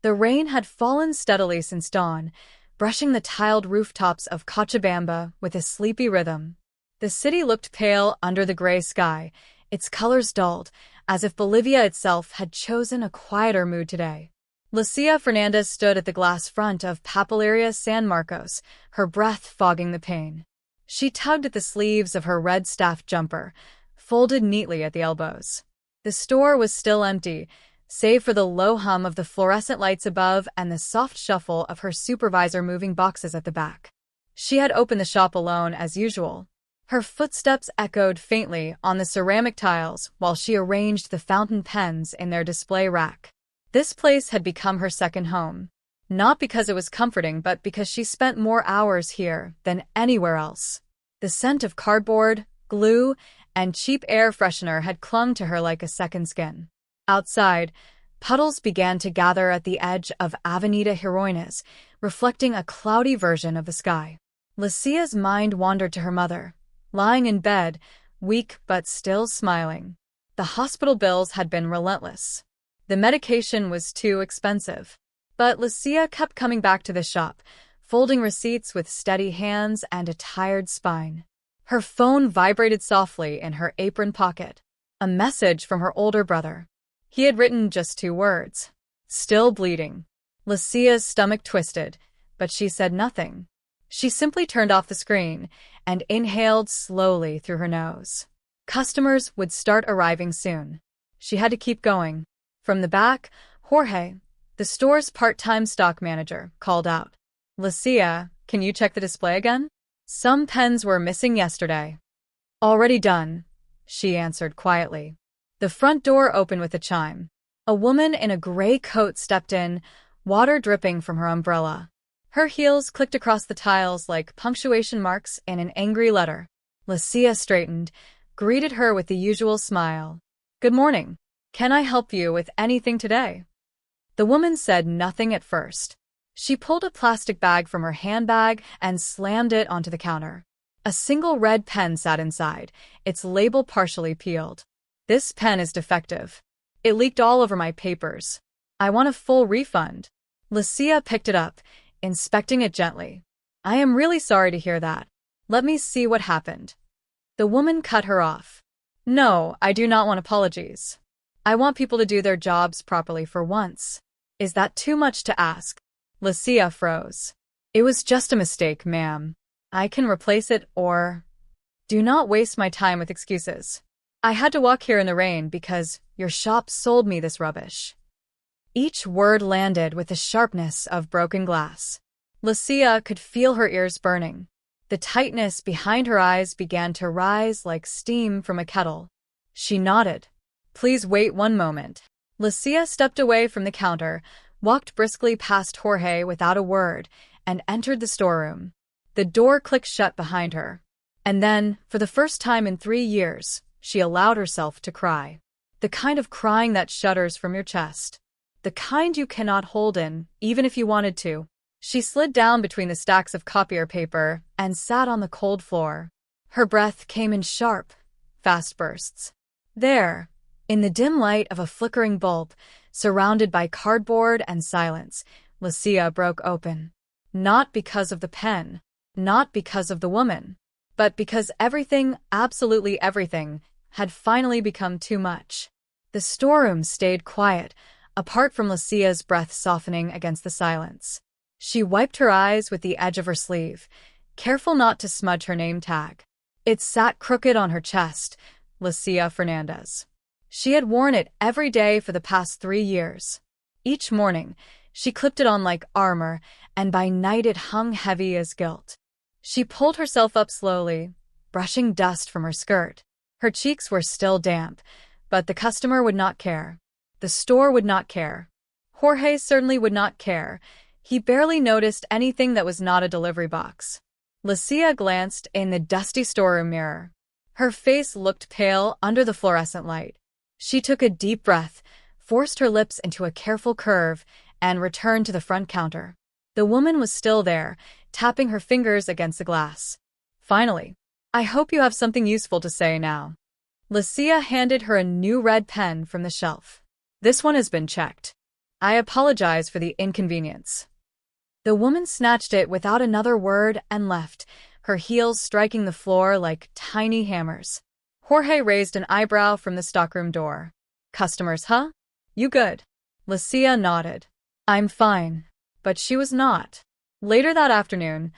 The rain had fallen steadily since dawn, brushing the tiled rooftops of Cochabamba with a sleepy rhythm. The city looked pale under the gray sky, its colors dulled, as if Bolivia itself had chosen a quieter mood today. Lucia Fernandez stood at the glass front of Papeleria San Marcos, her breath fogging the pain. She tugged at the sleeves of her red staff jumper, folded neatly at the elbows. The store was still empty, save for the low hum of the fluorescent lights above and the soft shuffle of her supervisor moving boxes at the back. She had opened the shop alone as usual. Her footsteps echoed faintly on the ceramic tiles while she arranged the fountain pens in their display rack. This place had become her second home, not because it was comforting but because she spent more hours here than anywhere else. The scent of cardboard, glue, and cheap air freshener had clung to her like a second skin. Outside, puddles began to gather at the edge of Avenida Heroínas, reflecting a cloudy version of the sky. Lucia's mind wandered to her mother, lying in bed, weak but still smiling. The hospital bills had been relentless. The medication was too expensive. But Lucia kept coming back to the shop, folding receipts with steady hands and a tired spine. Her phone vibrated softly in her apron pocket. A message from her older brother. He had written just 2 words. Still bleeding. Lucia's stomach twisted, but she said nothing. She simply turned off the screen and inhaled slowly through her nose. Customers would start arriving soon. She had to keep going. From the back, Jorge, the store's part-time stock manager, called out, "Lucia, can you check the display again? Some pens were missing yesterday." "Already done," she answered quietly. The front door opened with a chime. A woman in a gray coat stepped in, water dripping from her umbrella. Her heels clicked across the tiles like punctuation marks in an angry letter. Lucia straightened, greeted her with the usual smile. "Good morning. Can I help you with anything today?" The woman said nothing at first. She pulled a plastic bag from her handbag and slammed it onto the counter. A single red pen sat inside, its label partially peeled. "This pen is defective. It leaked all over my papers. I want a full refund." Lucia picked it up, inspecting it gently. "I am really sorry to hear that. Let me see what happened." The woman cut her off. "No, I do not want apologies. I want people to do their jobs properly for once. Is that too much to ask?" Lucia froze. "It was just a mistake, ma'am. I can replace it or—" "Do not waste my time with excuses. I had to walk here in the rain because your shop sold me this rubbish." Each word landed with the sharpness of broken glass. Lucia could feel her ears burning. The tightness behind her eyes began to rise like steam from a kettle. She nodded. "Please wait one moment." Lucia stepped away from the counter, walked briskly past Jorge without a word, and entered the storeroom. The door clicked shut behind her. And then, for the first time in 3 years, she allowed herself to cry. The kind of crying that shudders from your chest. The kind you cannot hold in, even if you wanted to. She slid down between the stacks of copier paper and sat on the cold floor. Her breath came in sharp, fast bursts. There, in the dim light of a flickering bulb, surrounded by cardboard and silence, Lucia broke open. Not because of the pen, not because of the woman, but because everything, absolutely everything, had finally become too much. The storeroom stayed quiet, apart from Lucia's breath softening against the silence. She wiped her eyes with the edge of her sleeve, careful not to smudge her name tag. It sat crooked on her chest, Lucia Fernandez. She had worn it every day for the past 3 years. Each morning, she clipped it on like armor, and by night it hung heavy as guilt. She pulled herself up slowly, brushing dust from her skirt. Her cheeks were still damp, but the customer would not care. The store would not care. Jorge certainly would not care. He barely noticed anything that was not a delivery box. Lucia glanced in the dusty storeroom mirror. Her face looked pale under the fluorescent light. She took a deep breath, forced her lips into a careful curve, and returned to the front counter. The woman was still there, tapping her fingers against the glass. Finally, "I hope you have something useful to say now." Lucia handed her a new red pen from the shelf. "This one has been checked. I apologize for the inconvenience. The woman snatched it without another word and left, her heels striking the floor like tiny hammers. Jorge raised an eyebrow from the stockroom door. Customers, huh? You good? Lucia nodded. I'm fine. But she was not. Later that afternoon,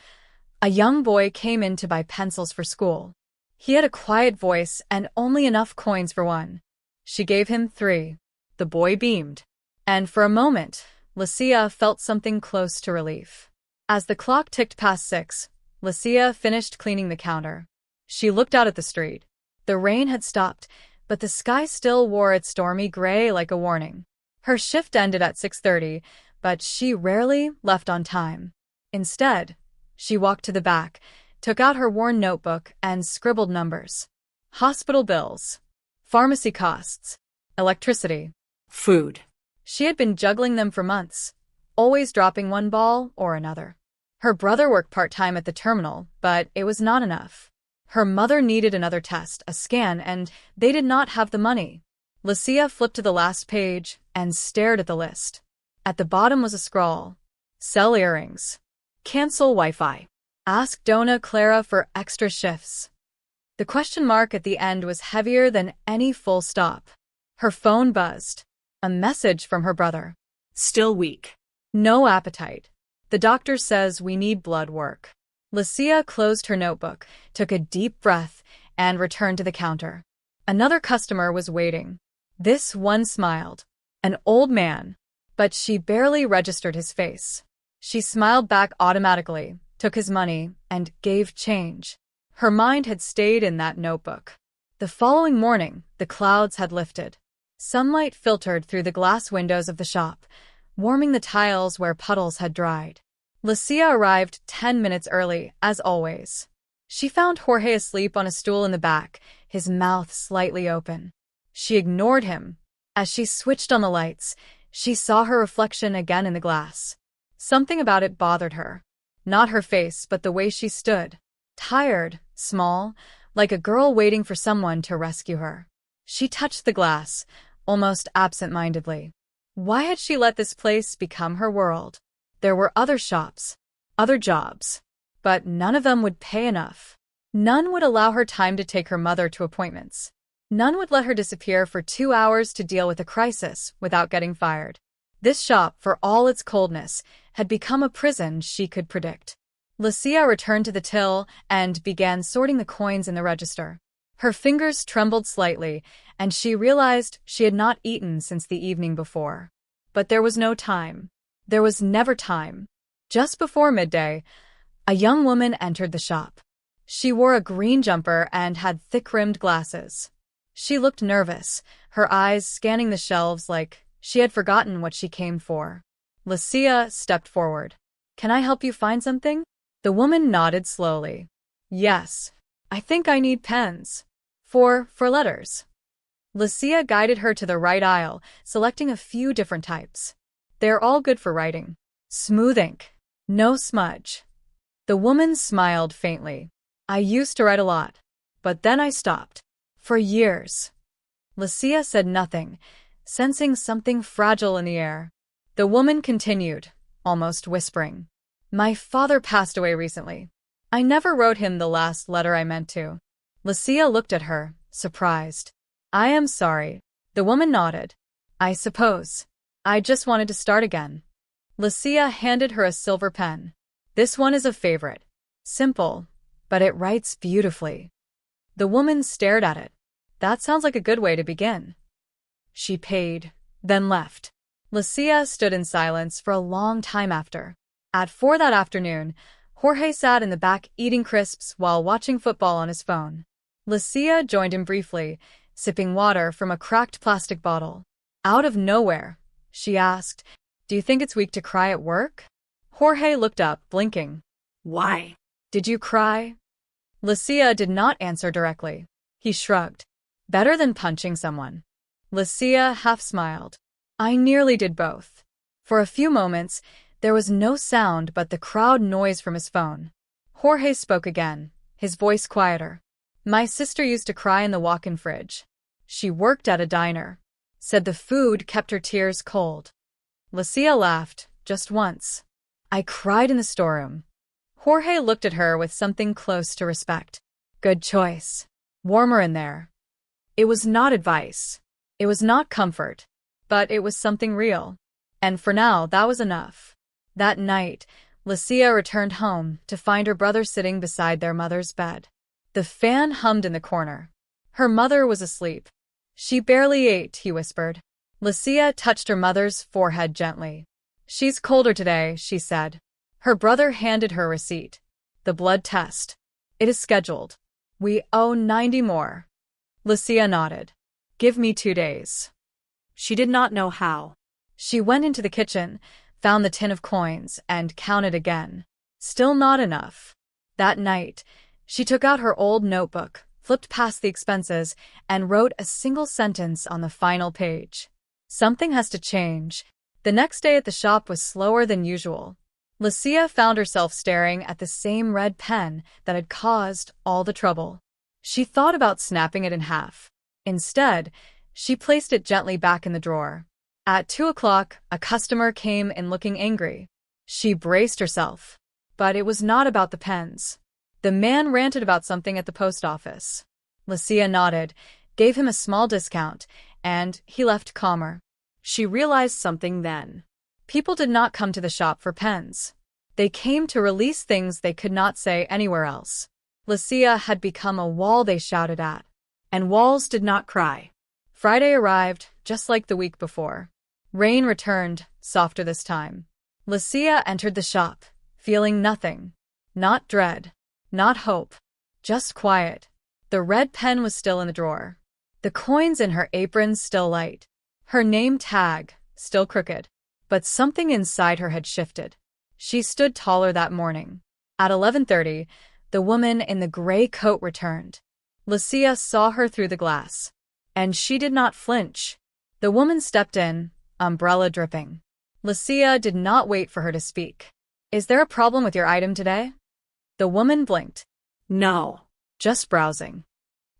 a young boy came in to buy pencils for school. He had a quiet voice and only enough coins for one. She gave him 3. The boy beamed. And for a moment, Lucia felt something close to relief. As the clock ticked past 6, Lucia finished cleaning the counter. She looked out at the street. The rain had stopped, but the sky still wore its stormy gray like a warning. Her shift ended at 6:30, but she rarely left on time. Instead, she walked to the back, took out her worn notebook, and scribbled numbers. Hospital bills, pharmacy costs, electricity, food. She had been juggling them for months, always dropping one ball or another. Her brother worked part-time at the terminal, but it was not enough. Her mother needed another test, a scan, and they did not have the money. Lucia flipped to the last page and stared at the list. At the bottom was a scrawl. Sell earrings. Cancel Wi-Fi. Ask Dona Clara for extra shifts. The question mark at the end was heavier than any full stop. Her phone buzzed. A message from her brother. Still weak. No appetite. The doctor says we need blood work. Lucia closed her notebook, took a deep breath, and returned to the counter. Another customer was waiting. This one smiled. An old man. But she barely registered his face. She smiled back automatically, took his money, and gave change. Her mind had stayed in that notebook. The following morning, the clouds had lifted. Sunlight filtered through the glass windows of the shop, warming the tiles where puddles had dried. Lucia arrived 10 minutes early, as always. She found Jorge asleep on a stool in the back, his mouth slightly open. She ignored him. As she switched on the lights, she saw her reflection again in the glass. Something about it bothered her. Not her face, but the way she stood. Tired, small, like a girl waiting for someone to rescue her. She touched the glass, almost absent-mindedly. Why had she let this place become her world? There were other shops, other jobs, but none of them would pay enough. None would allow her time to take her mother to appointments. None would let her disappear for 2 hours to deal with a crisis without getting fired. This shop, for all its coldness, had become a prison she could predict. Lucia returned to the till and began sorting the coins in the register. Her fingers trembled slightly, and she realized she had not eaten since the evening before. But there was no time. There was never time. Just before midday, a young woman entered the shop. She wore a green jumper and had thick-rimmed glasses. She looked nervous, her eyes scanning the shelves like she had forgotten what she came for. Lucia stepped forward. Can I help you find something? The woman nodded slowly. Yes, I think I need pens. For letters. Lucia guided her to the right aisle, selecting a few different types. They're all good for writing. Smooth ink. No smudge. The woman smiled faintly. I used to write a lot, but then I stopped. For years. Lucia said nothing, sensing something fragile in the air. The woman continued, almost whispering. My father passed away recently. I never wrote him the last letter I meant to. Lucia looked at her, surprised. I am sorry. The woman nodded. I suppose. I just wanted to start again. Lucia handed her a silver pen. This one is a favorite. Simple, but it writes beautifully. The woman stared at it. That sounds like a good way to begin. She paid, then left. Lucia stood in silence for a long time after. At 4 that afternoon, Jorge sat in the back eating crisps while watching football on his phone. Lucia joined him briefly, sipping water from a cracked plastic bottle. Out of nowhere, she asked, Do you think it's weak to cry at work? Jorge looked up, blinking. Why? Did you cry? Lucia did not answer directly. He shrugged. Better than punching someone. Lucia half smiled. I nearly did both. For a few moments, there was no sound but the crowd noise from his phone. Jorge spoke again, his voice quieter. My sister used to cry in the walk-in fridge. She worked at a diner. Said the food kept her tears cold. Lucia laughed, just once. I cried in the storeroom. Jorge looked at her with something close to respect. Good choice. Warmer in there. It was not advice. It was not comfort. But it was something real. And for now, that was enough. That night, Lucia returned home to find her brother sitting beside their mother's bed. The fan hummed in the corner. Her mother was asleep. She barely ate, he whispered. Lucia touched her mother's forehead gently. She's colder today, she said. Her brother handed her a receipt. The blood test. It is scheduled. We owe 90 more. Lucia nodded. Give me 2 days. She did not know how. She went into the kitchen, found the tin of coins, and counted again. Still not enough. That night, she took out her old notebook, flipped past the expenses, and wrote a single sentence on the final page. Something has to change. The next day at the shop was slower than usual. Lucia found herself staring at the same red pen that had caused all the trouble. She thought about snapping it in half. Instead, she placed it gently back in the drawer. At 2 o'clock, a customer came in looking angry. She braced herself. But it was not about the pens. The man ranted about something at the post office. Lucia nodded, gave him a small discount, and he left calmer. She realized something then. People did not come to the shop for pens. They came to release things they could not say anywhere else. Lucia had become a wall they shouted at. And walls did not cry. Friday arrived, just like the week before. Rain returned, softer this time. Lucia entered the shop, feeling nothing. Not dread. Not hope. Just quiet. The red pen was still in the drawer. The coins in her apron still light. Her name tag, still crooked. But something inside her had shifted. She stood taller that morning. At 11:30, the woman in the gray coat returned. Lucia saw her through the glass. And she did not flinch. The woman stepped in, umbrella dripping. Lucia did not wait for her to speak. Is there a problem with your item today? The woman blinked. No. Just browsing.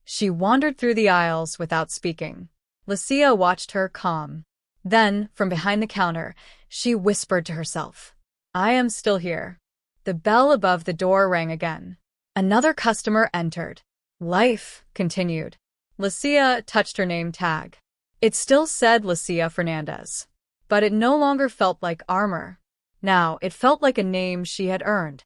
She wandered through the aisles without speaking. Lucia watched her calm. Then, from behind the counter, she whispered to herself. I am still here. The bell above the door rang again. Another customer entered. Life continued. Lucia touched her name tag. It still said Lucia Fernandez. But it no longer felt like armor. Now, it felt like a name she had earned.